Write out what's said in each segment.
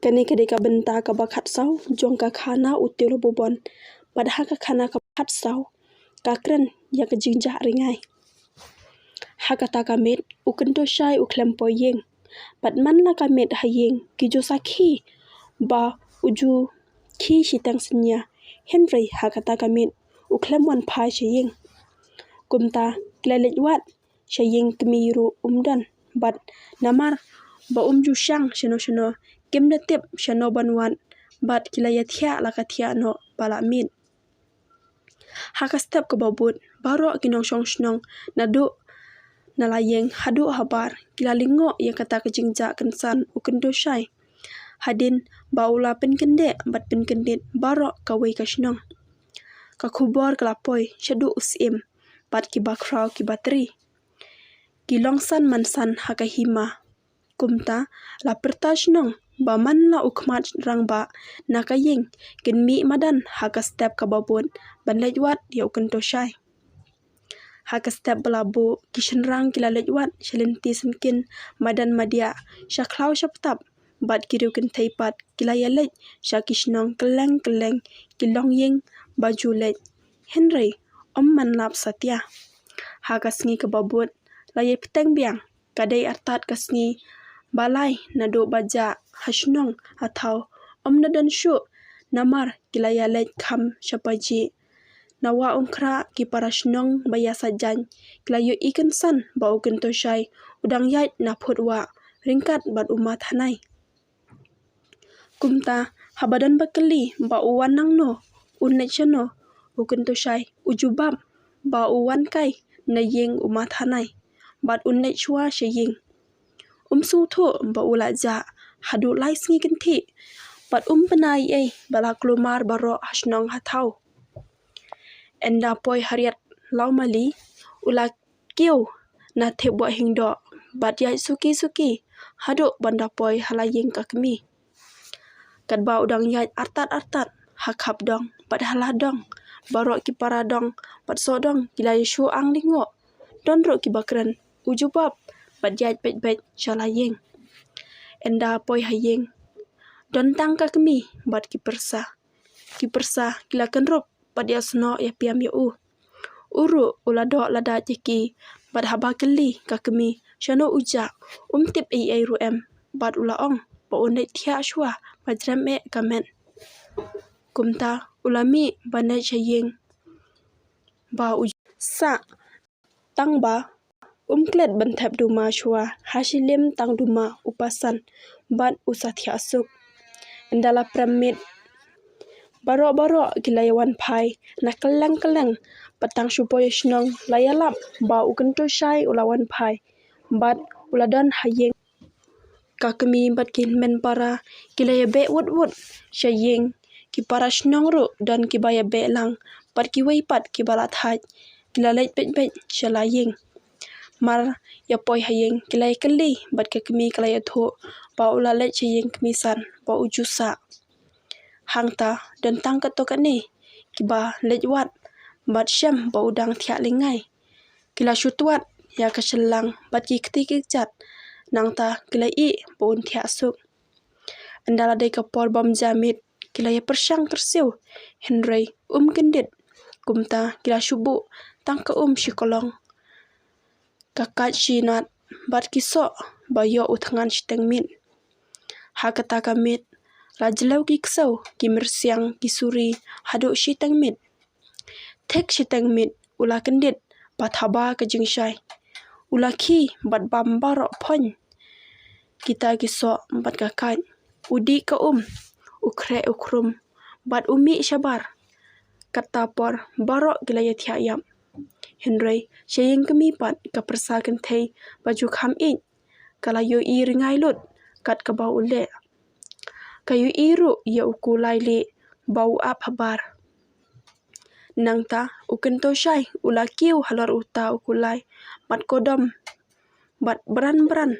Kani kedai ka benta ka bakat sau jong ka khana util bubon padahal ka khana ka bakat sau ka kren ya ka jingjah ringai hakata ka met ukento shai uklempo yeng pat man la ka met hayeng ki jo sakhi ba uju khi shitang senya Henry hakata ka met uklem wan phai sheyeng kumta klelet wat sheyeng kemiru umdan bat namar ba umju shang sheno kim de tip shano banwan bat kilaya thia la ka thia no bala mit haka step ke babut baro kinong shong shnong nadu nalayeng hadu habar kilalingo ya kata ke jingja kensan ukendo shai hadin baula penkende bat penkendit baro kawai ka shnong ka khubor kelapoi shadu usim bat ki bakrau ki bateri ki longsan mansan haka hima kumta la pertashnong ba man la ukmat rangba nakayeng kinmi madan haka step ka babun ban lejwat ya ukento shai haka step belabu kishenrang kila lejwat shelenti senkin madan madia shaklau shaptap bat kiru kentai pat kila yalej shakishnong keleng kilong yeng baju lej Henry man lap satya haka sngi ke babut laye peteng biang kadai artat kasngi balai nado baja hashnong atau nadan shu namar kilaya lej kham shapaji nawa ungkra ki parashnong baya sajan kilayo ikan san ba ukento shai udang yait na phutwa ringkat bat umat hanai kumta habadan bakali ba uwanang no unechano ukento shai ujubab ba uwan kai na yeng umat hanai bat unechwa sheyeng umsu thu ba ulaja hadu lai sngi kenti bat penai bala klumar baro hasnong hathau enda poi hariat laumali ula kiu na thebo hingdo bat yai suki hadu banda poi halayeng kakmi kadba udang yai artat hakhap dong bat haladong baro ki paradong bat sodong kilai shu ang lingo donro ki bakran ujubab bat yai bet shalayeng enda poi hayeng don tang kakmi bat ki persa kila kenrup bat yasno ya piam ya uru ulado lada jeki bat habakeli kakmi shano uja tip ai ruem bat ulaong ba unet thia shwa bajram kamen kumta ulami banai chayeng ba sa tangba klet banthap duma shwa hashilim tang duma upasan bat usathya asuk endala pramit baro kilayawan phai nakallang patang shupoy shnong layalap ba ukento shai ulawan phai bat uladon hayeng kakmi bat kinmen para kilaya be wut shayeng ki para shnong ru dan ki baya be lang pat ki wei pat ki balat haj kilalej bet shalayeng mar ya poi hayeng kilaya kali bat kakmi kilaya tho ba ulalej shayeng kmisan ba ujusa hangta dan tang katokani kiba lejwat bat shem ba udang thia lingai kila shutwat ya kashelang bat ki ktikijat nangta kila ba un thia suk andala dei kapor bam jamit kila ya persyang tersiu Henry kendit kumta kila shubu tang ka shikolong kakat shinat bat kiso bayo uthangan shiteng mit hakata kamit lajlau ki ksau ki mersiang ki suri hadu shiteng mit tek shiteng mit ula kendit bat haba ka jingshai ula khi bat bambaro phon kita kiso bat kakat udi ka ukre ukrum bat umi shabar kata por baro gilaya thiayam Henry shayeng kemi pat ka persa kenthei baju kham kalayo ringai lut kat ka bau ule kayu iru ya ukulai le bau ap habar nangta ukento shai ula kiu halar uta ukulai bat kodom bat beran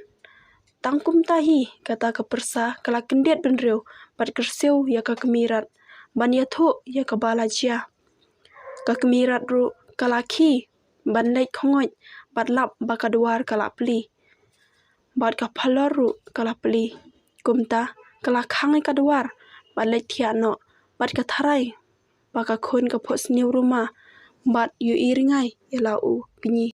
tangkum tahi kata ka persa kala kendet benreu bat kersiu ya ka kemirat ban ya thu ya ka balajia ka kemirat ru kala khi ban lej khongoj bat lap bakadwar kala pli bat ka phaloru kala pli kumta Kelakang kaduar, bat lek tiano, bat katarai, baka kon ka pos new rumah, bat yu iringai, yalau binyi.